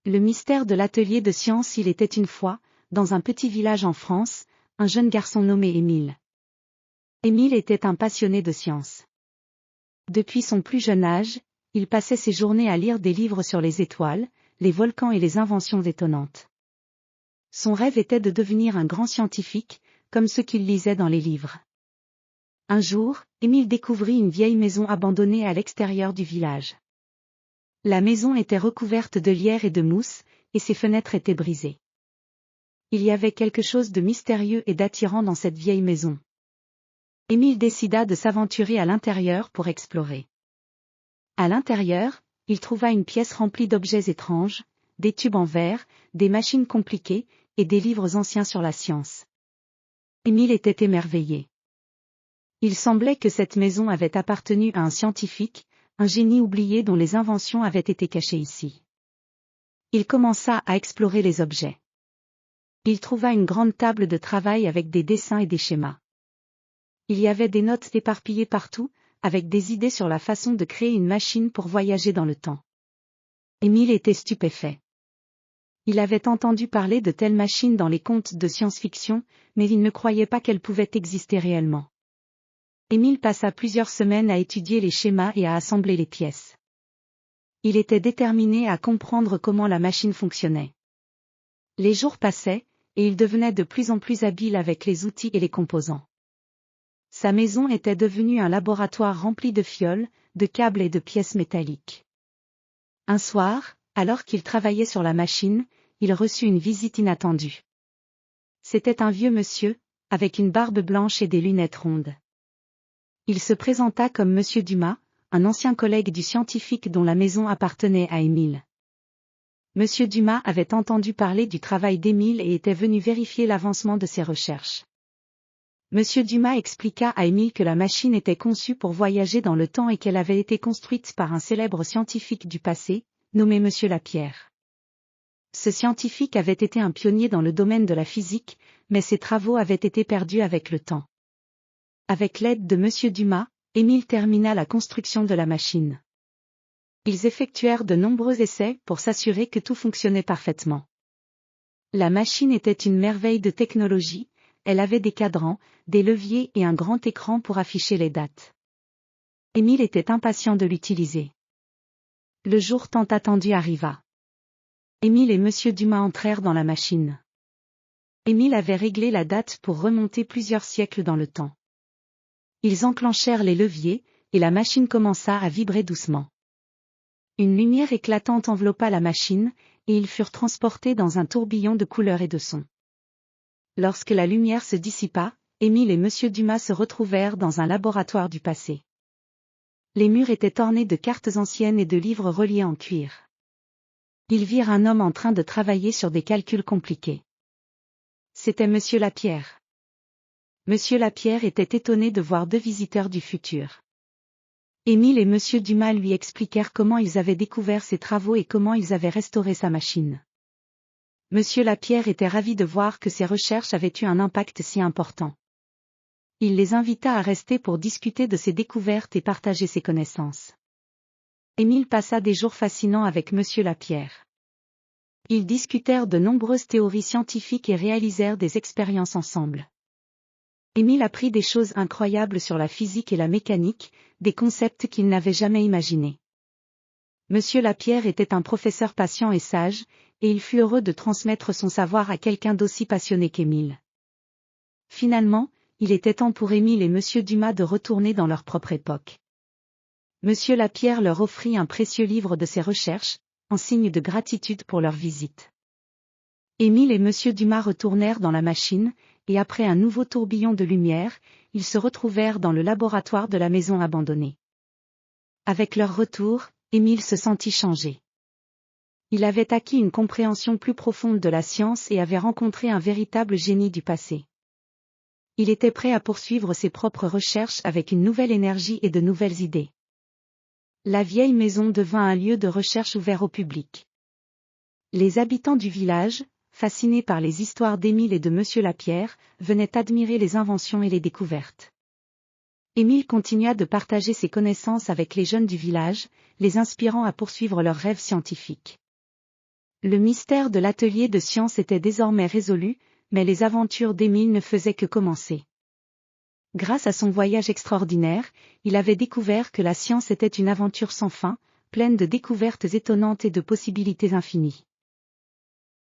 Le mystère de l'atelier de science. Il était une fois, dans un petit village en France, un jeune garçon nommé Émile. Émile était un passionné de science. Depuis son plus jeune âge, il passait ses journées à lire des livres sur les étoiles, les volcans et les inventions étonnantes. Son rêve était de devenir un grand scientifique, comme ceux qu'il lisait dans les livres. Un jour, Émile découvrit une vieille maison abandonnée à l'extérieur du village. La maison était recouverte de lierre et de mousse, et ses fenêtres étaient brisées. Il y avait quelque chose de mystérieux et d'attirant dans cette vieille maison. Émile décida de s'aventurer à l'intérieur pour explorer. À l'intérieur, il trouva une pièce remplie d'objets étranges, des tubes en verre, des machines compliquées, et des livres anciens sur la science. Émile était émerveillé. Il semblait que cette maison avait appartenu à un scientifique, un génie oublié dont les inventions avaient été cachées ici. Il commença à explorer les objets. Il trouva une grande table de travail avec des dessins et des schémas. Il y avait des notes éparpillées partout, avec des idées sur la façon de créer une machine pour voyager dans le temps. Émile était stupéfait. Il avait entendu parler de telles machines dans les contes de science-fiction, mais il ne croyait pas qu'elles pouvaient exister réellement. Émile passa plusieurs semaines à étudier les schémas et à assembler les pièces. Il était déterminé à comprendre comment la machine fonctionnait. Les jours passaient, et il devenait de plus en plus habile avec les outils et les composants. Sa maison était devenue un laboratoire rempli de fioles, de câbles et de pièces métalliques. Un soir, alors qu'il travaillait sur la machine, il reçut une visite inattendue. C'était un vieux monsieur, avec une barbe blanche et des lunettes rondes. Il se présenta comme Monsieur Dumas, un ancien collègue du scientifique dont la maison appartenait à Émile. Monsieur Dumas avait entendu parler du travail d'Émile et était venu vérifier l'avancement de ses recherches. Monsieur Dumas expliqua à Émile que la machine était conçue pour voyager dans le temps et qu'elle avait été construite par un célèbre scientifique du passé, nommé Monsieur Lapierre. Ce scientifique avait été un pionnier dans le domaine de la physique, mais ses travaux avaient été perdus avec le temps. Avec l'aide de Monsieur Dumas, Émile termina la construction de la machine. Ils effectuèrent de nombreux essais pour s'assurer que tout fonctionnait parfaitement. La machine était une merveille de technologie, elle avait des cadrans, des leviers et un grand écran pour afficher les dates. Émile était impatient de l'utiliser. Le jour tant attendu arriva. Émile et Monsieur Dumas entrèrent dans la machine. Émile avait réglé la date pour remonter plusieurs siècles dans le temps. Ils enclenchèrent les leviers, et la machine commença à vibrer doucement. Une lumière éclatante enveloppa la machine, et ils furent transportés dans un tourbillon de couleurs et de sons. Lorsque la lumière se dissipa, Émile et Monsieur Dumas se retrouvèrent dans un laboratoire du passé. Les murs étaient ornés de cartes anciennes et de livres reliés en cuir. Ils virent un homme en train de travailler sur des calculs compliqués. C'était Monsieur Lapierre. Monsieur Lapierre était étonné de voir deux visiteurs du futur. Émile et Monsieur Dumas lui expliquèrent comment ils avaient découvert ses travaux et comment ils avaient restauré sa machine. Monsieur Lapierre était ravi de voir que ses recherches avaient eu un impact si important. Il les invita à rester pour discuter de ses découvertes et partager ses connaissances. Émile passa des jours fascinants avec Monsieur Lapierre. Ils discutèrent de nombreuses théories scientifiques et réalisèrent des expériences ensemble. Émile apprit des choses incroyables sur la physique et la mécanique, des concepts qu'il n'avait jamais imaginés. Monsieur Lapierre était un professeur patient et sage, et il fut heureux de transmettre son savoir à quelqu'un d'aussi passionné qu'Émile. Finalement, il était temps pour Émile et Monsieur Dumas de retourner dans leur propre époque. Monsieur Lapierre leur offrit un précieux livre de ses recherches, en signe de gratitude pour leur visite. Émile et Monsieur Dumas retournèrent dans la machine, et après un nouveau tourbillon de lumière, ils se retrouvèrent dans le laboratoire de la maison abandonnée. Avec leur retour, Émile se sentit changé. Il avait acquis une compréhension plus profonde de la science et avait rencontré un véritable génie du passé. Il était prêt à poursuivre ses propres recherches avec une nouvelle énergie et de nouvelles idées. La vieille maison devint un lieu de recherche ouvert au public. Les habitants du village, fascinés par les histoires d'Émile et de Monsieur Lapierre, venaient admirer les inventions et les découvertes. Émile continua de partager ses connaissances avec les jeunes du village, les inspirant à poursuivre leurs rêves scientifiques. Le mystère de l'atelier de science était désormais résolu, mais les aventures d'Émile ne faisaient que commencer. Grâce à son voyage extraordinaire, il avait découvert que la science était une aventure sans fin, pleine de découvertes étonnantes et de possibilités infinies.